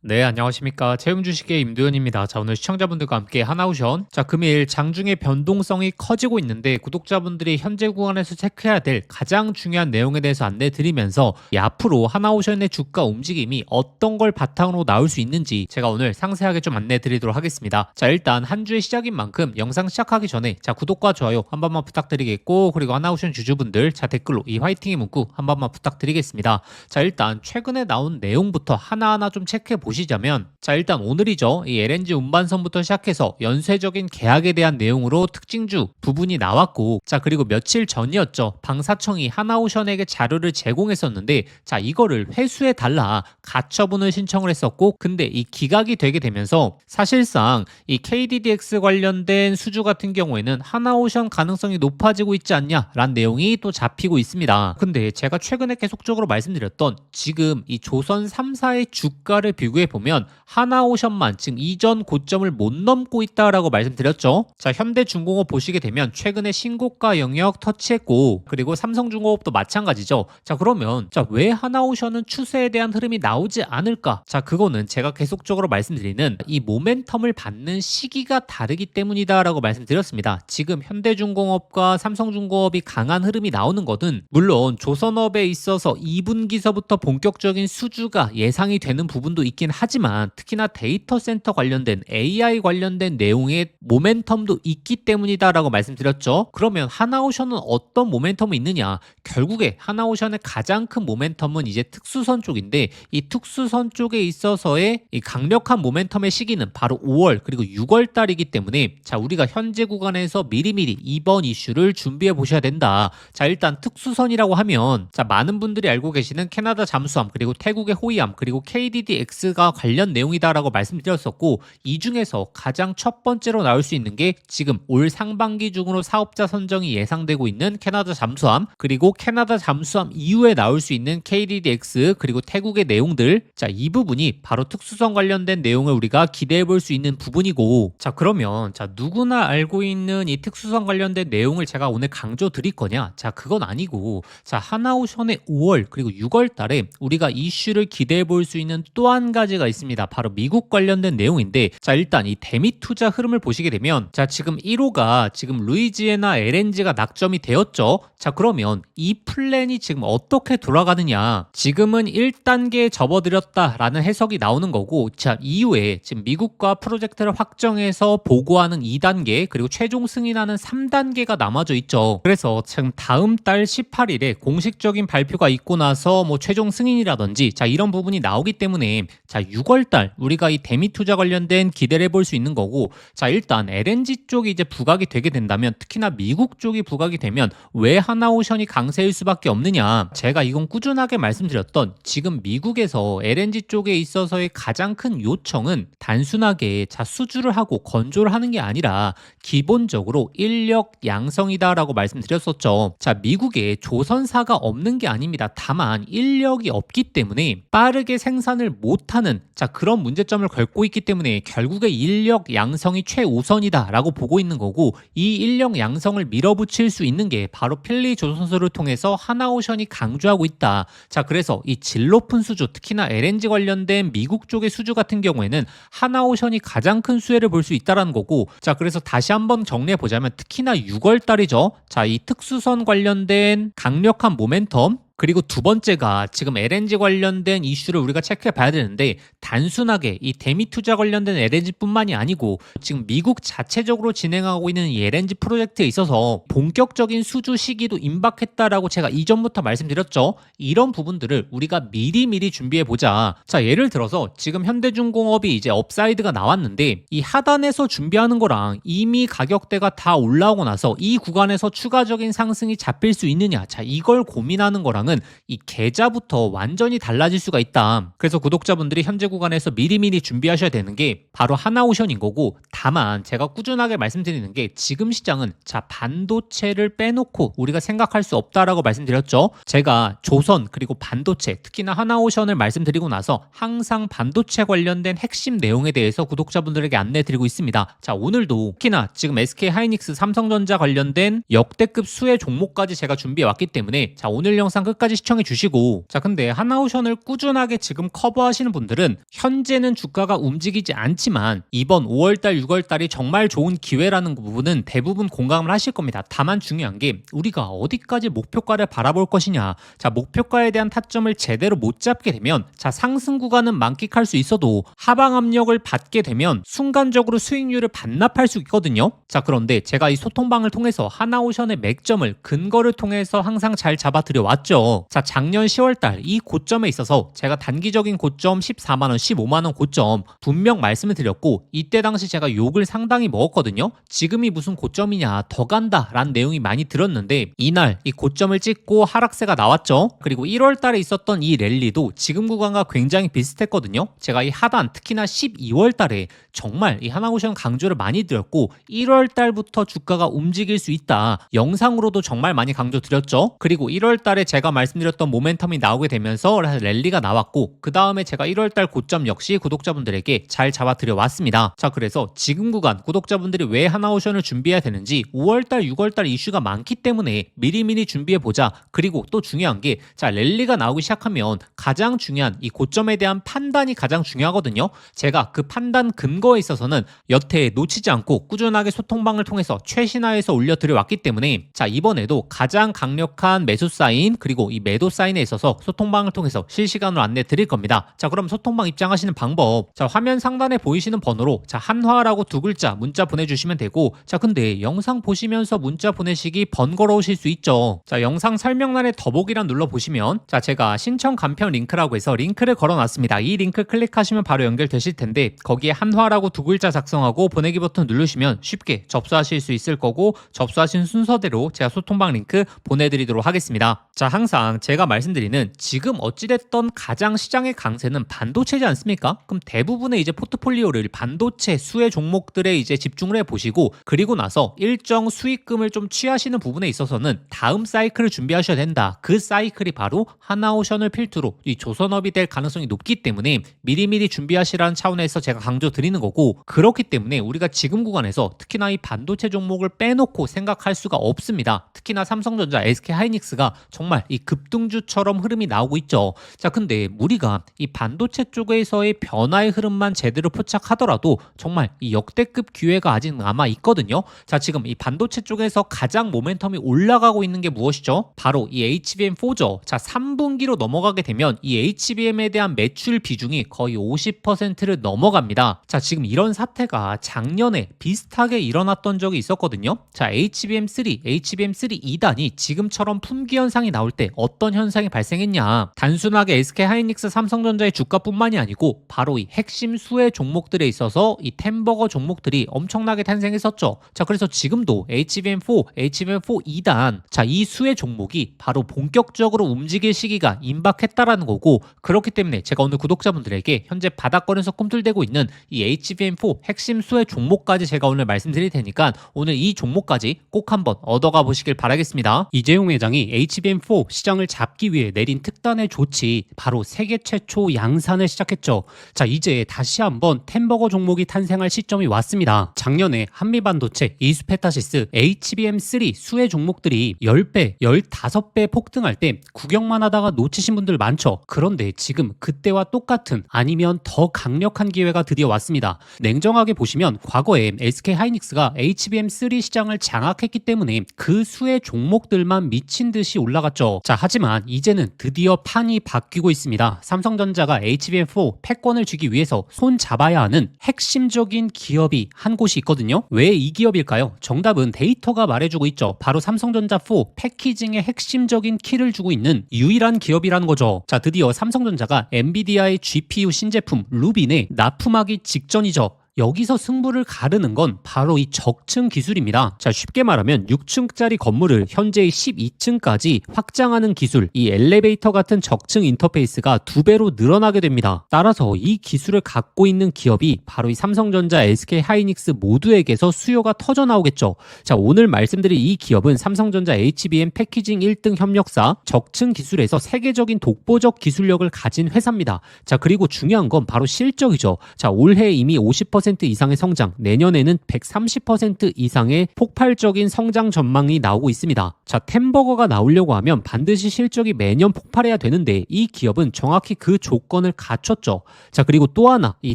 네, 안녕하십니까. 채용주식의 임도현입니다. 자, 오늘 시청자분들과 함께 하나오션. 자, 금일 장중의 변동성이 커지고 있는데 구독자분들이 현재 구간에서 체크해야 될 가장 중요한 내용에 대해서 안내 드리면서 앞으로 하나오션의 주가 움직임이 어떤 걸 바탕으로 나올 수 있는지 제가 오늘 상세하게 좀 안내 드리도록 하겠습니다. 자, 일단 한 주의 시작인 만큼 영상 시작하기 전에 자, 구독과 좋아요 한 번만 부탁드리겠고, 그리고 하나오션 주주분들 자, 댓글로 이 화이팅의 문구 한 번만 부탁드리겠습니다. 자, 일단 최근에 나온 내용부터 하나하나 좀 체크해 보시자면, 자, 일단 오늘이죠. 이 LNG 운반선부터 시작해서 연쇄적인 계약에 대한 내용으로 특징주 부분이 나왔고, 자, 그리고 며칠 전이었죠. 방사청이 하나오션에게 자료를 제공했었는데, 자, 이거를 회수해 달라 가처분을 신청을 했었고, 근데 이 기각이 되게 되면서 사실상 이 KDDX 관련된 수주 같은 경우에는 하나오션 가능성이 높아지고 있지 않냐라는 내용이 또 잡히고 있습니다. 근데 제가 최근에 계속적으로 말씀드렸던 지금 이 조선 3사의 주가를 비교해 보면 하나오션만 지금 이전 고점을 못 넘고 있다라고 말씀드렸죠. 자, 현대중공업 보시게 되면 최근에 신고가 영역 터치했고, 그리고 삼성중공업도 마찬가지죠. 자, 그러면 자, 왜 하나오션은 추세에 대한 흐름이 나오지 않을까? 자, 그거는 제가 계속적으로 말씀드리는 이 모멘텀을 받는 시기가 다르기 때문이다라고 말씀드렸습니다. 지금 현대중공업과 삼성중공업이 강한 흐름이 나오는 것은 물론 조선업에 있어서 2분기서부터 본격적인 수주가 예상이 되는 부분도 있긴 하지만, 특히나 데이터 센터 관련된 AI 관련된 내용의 모멘텀도 있기 때문이다라고 말씀드렸죠. 그러면 하나오션은 어떤 모멘텀이 있느냐? 결국에 하나오션의 가장 큰 모멘텀은 이제 특수선 쪽인데, 이 특수선 쪽에 있어서의 이 강력한 모멘텀의 시기는 바로 5월 그리고 6월 달이기 때문에, 자, 우리가 현재 구간에서 미리미리 이번 이슈를 준비해 보셔야 된다. 자, 일단 특수선이라고 하면 자, 많은 분들이 알고 계시는 캐나다 잠수함, 그리고 태국의 호위함, 그리고 KDDX가 관련 내용이다라고 말씀드렸었고, 이 중에서 가장 첫 번째로 나올 수 있는 게 지금 올 상반기 중으로 사업자 선정이 예상되고 있는 캐나다 잠수함, 그리고 캐나다 잠수함 이후에 나올 수 있는 KDDX, 그리고 태국의 내용들. 자, 이 부분이 바로 특수선 관련된 내용을 우리가 기대해 볼 수 있는 부분이고, 자, 그러면 자, 누구나 알고 있는 이 특수선 관련된 내용을 제가 오늘 강조 드릴 거냐? 자, 그건 아니고, 자, 하나오션의 5월 그리고 6월 달에 우리가 이슈를 기대해 볼 수 있는 또 한 가지가 있습니다. 바로 미국 관련된 내용인데, 자, 일단 이 대미 투자 흐름을 보시게 되면, 자, 지금 1호가 지금 루이지애나 LNG가 낙점이 되었죠. 자, 그러면 이 플랜이 지금 어떻게 돌아가느냐? 지금은 1단계에 접어들였다라는 해석이 나오는 거고, 자, 이후에 지금 미국과 프로젝트를 확정해서 보고하는 2단계, 그리고 최종 승인하는 3단계가 남아져 있죠. 그래서 지금 다음 달 18일에 공식적인 발표가 있고 나서 뭐 최종 승인이라든지 자, 이런 부분이 나오기 때문에 자, 6월달 우리가 이 대미 투자 관련된 기대를 해볼 수 있는 거고, 자, 일단 LNG 쪽이 이제 부각이 되게 된다면, 특히나 미국 쪽이 부각이 되면 왜 하나오션이 강세일 수밖에 없느냐? 제가 이건 꾸준하게 말씀드렸던, 지금 미국에서 LNG 쪽에 있어서의 가장 큰 요청은 단순하게 자, 수주를 하고 건조를 하는 게 아니라 기본적으로 인력 양성이다라고 말씀드렸었죠. 자, 미국에 조선사가 없는 게 아닙니다. 다만 인력이 없기 때문에 빠르게 생산을 못하는 자, 그런 문제점을 걸고 있기 때문에 결국에 인력 양성이 최우선이다라고 보고 있는 거고, 이 인력 양성을 밀어붙일 수 있는 게 바로 필리 조선소를 통해서 하나오션이 강조하고 있다. 자, 그래서 이 질 높은 수주, 특히나 LNG 관련된 미국 쪽의 수주 같은 경우에는 하나오션이 가장 큰 수혜를 볼 수 있다라는 거고, 자, 그래서 다시 한번 정리해 보자면 특히나 6월 달이죠. 자, 이 특수선 관련된 강력한 모멘텀, 그리고 두 번째가 지금 LNG 관련된 이슈를 우리가 체크해 봐야 되는데, 단순하게 이 대미 투자 관련된 LNG뿐만이 아니고 지금 미국 자체적으로 진행하고 있는 이 LNG 프로젝트에 있어서 본격적인 수주 시기도 임박했다라고 제가 이전부터 말씀드렸죠. 이런 부분들을 우리가 미리미리 준비해 보자. 자, 예를 들어서 지금 현대중공업이 이제 업사이드가 나왔는데, 이 하단에서 준비하는 거랑 이미 가격대가 다 올라오고 나서 이 구간에서 추가적인 상승이 잡힐 수 있느냐? 자, 이걸 고민하는 거랑은 이 계좌부터 완전히 달라질 수가 있다. 그래서 구독자분들이 현재 구간에서 미리미리 준비하셔야 되는 게 바로 하나오션인 거고, 다만 제가 꾸준하게 말씀드리는 게 지금 시장은 자, 반도체를 빼놓고 우리가 생각할 수 없다라고 말씀드렸죠. 제가 조선 그리고 반도체, 특히나 하나오션을 말씀드리고 나서 항상 반도체 관련된 핵심 내용에 대해서 구독자분들에게 안내드리고 있습니다. 자, 오늘도 특히나 지금 SK하이닉스, 삼성전자 관련된 역대급 수혜 종목까지 제가 준비해 왔기 때문에 자, 오늘 영상 끝까지 시청해 주시고, 자, 근데 하나오션을 꾸준하게 지금 커버하시는 분들은 현재는 주가가 움직이지 않지만 이번 5월달, 6월달이 정말 좋은 기회라는 부분은 대부분 공감을 하실 겁니다. 다만 중요한 게 우리가 어디까지 목표가를 바라볼 것이냐. 자, 목표가에 대한 타점을 제대로 못 잡게 되면 자, 상승 구간은 만끽할 수 있어도 하방 압력을 받게 되면 순간적으로 수익률을 반납할 수 있거든요. 자, 그런데 제가 이 소통방을 통해서 하나오션의 맥점을 근거를 통해서 항상 잘 잡아드려 왔죠. 자, 작년 10월달 이 고점에 있어서 제가 단기적인 고점 14만원, 15만원 고점 분명 말씀을 드렸고 이때 당시 제가 욕을 상당히 먹었거든요. 지금이 무슨 고점이냐, 더 간다 라는 내용이 많이 들었는데 이날 이 고점을 찍고 하락세가 나왔죠. 그리고 1월달에 있었던 이 랠리도 지금 구간과 굉장히 비슷했거든요. 제가 이 하단 특히나 12월달에 정말 이 하나오션 강조를 많이 드렸고 1월달부터 주가가 움직일 수 있다. 영상으로도 정말 많이 강조드렸죠. 그리고 1월달에 제가 말씀드렸던 모멘텀이 나오게 되면서 랠리가 나왔고 그 다음에 제가 1월달 고점 역시 구독자분들에게 잘 잡아드려 왔습니다. 자, 그래서 지금 구간 구독자분들이 왜 하나오션을 준비해야 되는지 5월달, 6월달 이슈가 많기 때문에 미리미리 준비해보자. 그리고 또 중요한 게 자, 랠리가 나오기 시작하면 가장 중요한 이 고점에 대한 판단이 가장 중요하거든요. 제가 그 판단 근거에 있어서는 여태 놓치지 않고 꾸준하게 소통방을 통해서 최신화해서 올려드려 왔기 때문에 자, 이번에도 가장 강력한 매수 사인 그리고 이 매도 사인에 있어서 소통방을 통해서 실시간으로 안내 드릴 겁니다. 자, 그럼 소통방 입장하시는 방법 자, 화면 상단에 보이시는 번호로 자, 한화라고 두 글자 문자 보내주시면 되고 자, 근데 영상 보시면서 문자 보내시기 번거로우실 수 있죠. 자, 영상 설명란에 더보기란 눌러보시면 자, 제가 신청 간편 링크라고 해서 링크를 걸어놨습니다. 이 링크 클릭하시면 바로 연결되실 텐데 거기에 한화라고 두 글자 작성하고 보내기 버튼 누르시면 쉽게 접수하실 수 있을 거고 접수하신 순서대로 제가 소통방 링크 보내드리도록 하겠습니다. 자, 항상 제가 말씀드리는 지금 어찌됐던 가장 시장의 강세는 반도체지 않습니까? 그럼 대부분의 이제 포트폴리오를 반도체 수혜 종목들에 이제 집중을 해보시고 그리고 나서 일정 수익금을 좀 취하시는 부분에 있어서는 다음 사이클을 준비하셔야 된다. 그 사이클이 바로 하나오션을 필두로 이 조선업이 될 가능성이 높기 때문에 미리미리 준비하시라는 차원에서 제가 강조드리는 거고 그렇기 때문에 우리가 지금 구간에서 특히나 이 반도체 종목을 빼놓고 생각할 수가 없습니다. 특히나 삼성전자, SK하이닉스가 정말 이 급등주처럼 흐름이 나오고 있죠. 자, 근데 우리가 이 반도체 쪽에서의 변화의 흐름만 제대로 포착하더라도 정말 이 역대급 기회가 아직 남아 있거든요. 자, 지금 이 반도체 쪽에서 가장 모멘텀이 올라가고 있는 게 무엇이죠? 바로 이 HBM4죠. 자, 3분기로 넘어가게 되면 이 HBM에 대한 매출 비중이 거의 50%를 넘어갑니다. 자, 지금 이런 사태가 작년에 비슷하게 일어났던 적이 있었거든요. 자, HBM3 2단이 지금처럼 품귀 현상이 나올 때 어떤 현상이 발생했냐? 단순하게 SK하이닉스, 삼성전자의 주가뿐만이 아니고 바로 이 핵심 수혜 종목들에 있어서 이 템버거 종목들이 엄청나게 탄생했었죠. 자, 그래서 지금도 HBM4 2단 자, 이 수혜 종목이 바로 본격적으로 움직일 시기가 임박했다라는 거고 그렇기 때문에 제가 오늘 구독자분들에게 현재 바닥권에서 꿈틀대고 있는 이 HBM4 핵심 수혜 종목까지 제가 오늘 말씀드릴 테니까 오늘 이 종목까지 꼭 한번 얻어가 보시길 바라겠습니다. 이재용 회장이 HBM4 시장을 잡기 위해 내린 특단의 조치 바로 세계 최초 양산을 시작했죠. 자, 이제 다시 한번 템버거 종목이 탄생할 시점이 왔습니다. 작년에 한미반도체, 이스페타시스, HBM3 수혜 종목들이 10배, 15배 폭등할 때 구경만 하다가 놓치신 분들 많죠. 그런데 지금 그때와 똑같은 아니면 더 강력한 기회가 드디어 왔습니다. 냉정하게 보시면 과거에 SK하이닉스가 HBM3 시장을 장악했기 때문에 그 수의 종목들만 미친 듯이 올라갔죠. 자, 하지만 이제는 드디어 판이 바뀌고 있습니다. 삼성전자가 HBM4 패권을 쥐기 위해서 손 잡아야 하는 핵심적인 기업이 한 곳이 있거든요. 왜 이 기업일까요? 정답은 데이터가 말해주고 있죠. 바로 삼성전자 4 패키징의 핵심적인 키를 주고 있는 유일한 기업이라는 거죠. 자, 드디어 삼성전자가 엔비디아의 GPU 신제품 루빈에 납품하기 직전이죠. 여기서 승부를 가르는 건 바로 이 적층 기술입니다. 자, 쉽게 말하면 6층짜리 건물을 현재의 12층까지 확장하는 기술, 이 엘리베이터 같은 적층 인터페이스가 2배로 늘어나게 됩니다. 따라서 이 기술을 갖고 있는 기업이 바로 이 삼성전자, SK하이닉스 모두에게서 수요가 터져 나오겠죠. 자, 오늘 말씀드릴 이 기업은 삼성전자 HBM 패키징 1등 협력사, 적층 기술에서 세계적인 독보적 기술력을 가진 회사입니다. 자, 그리고 중요한 건 바로 실적이죠. 자, 올해 이미 50% 120% 이상의 성장, 내년에는 130% 이상의 폭발적인 성장 전망이 나오고 있습니다. 자, 템버거가 나오려고 하면 반드시 실적이 매년 폭발해야 되는데 이 기업은 정확히 그 조건을 갖췄죠. 자, 그리고 또 하나, 이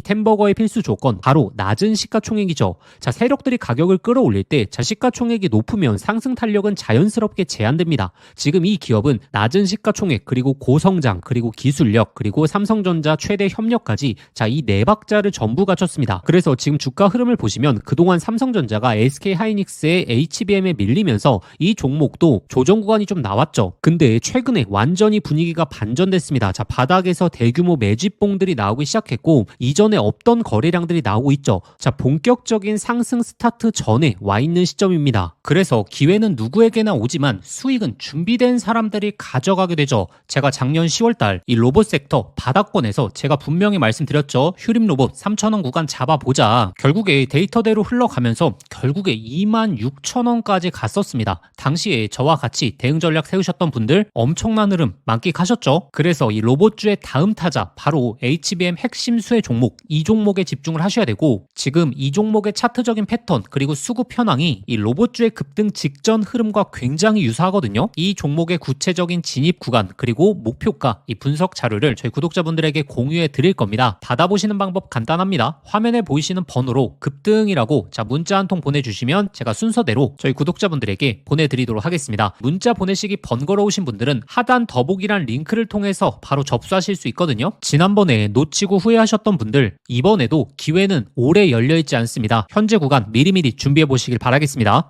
템버거의 필수 조건, 바로 낮은 시가총액이죠. 자, 세력들이 가격을 끌어올릴 때 시가총액이 높으면 상승 탄력은 자연스럽게 제한됩니다. 지금 이 기업은 낮은 시가총액, 그리고 고성장, 그리고 기술력, 그리고 삼성전자 최대 협력까지, 자, 이 네 박자를 전부 갖췄습니다. 그래서 지금 주가 흐름을 보시면 그동안 삼성전자가 SK하이닉스의 HBM에 밀리면서 이 종목도 조정 구간이 좀 나왔죠. 근데 최근에 완전히 분위기가 반전됐습니다. 자, 바닥에서 대규모 매집봉들이 나오기 시작했고 이전에 없던 거래량들이 나오고 있죠. 자, 본격적인 상승 스타트 전에 와 있는 시점입니다. 그래서 기회는 누구에게나 오지만 수익은 준비된 사람들이 가져가게 되죠. 제가 작년 10월달 이 로봇 섹터 바닥권에서 제가 분명히 말씀드렸죠. 휴림 로봇 3,000원 구간 잡아보자. 결국에 데이터대로 흘러가면서 결국에 26,000원까지 갔었습니다. 당시에 저와 같이 대응 전략 세우셨던 분들 엄청난 흐름 만끽하셨죠. 그래서 이 로봇주의 다음 타자 바로 HBM 핵심 수혜 종목, 이 종목에 집중을 하셔야 되고, 지금 이 종목의 차트적인 패턴 그리고 수급 현황이 이 로봇주의 급등 직전 흐름과 굉장히 유사하거든요. 이 종목의 구체적인 진입 구간 그리고 목표가, 이 분석 자료를 저희 구독자분들에게 공유해 드릴 겁니다. 받아보시는 방법 간단합니다. 화면에 보이시는 번호로 급등이라고 문자 한 통 보내주시면 제가 순서대로 저희 구독자분들에게 보내드리도록 하겠습니다. 문자 보내시기 번거로우신 분들은 하단 더보기란 링크를 통해서 바로 접수하실 수 있거든요. 지난번에 놓치고 후회하셨던 분들, 이번에도 기회는 오래 열려있지 않습니다. 현재 구간 미리미리 준비해 보시길 바라겠습니다.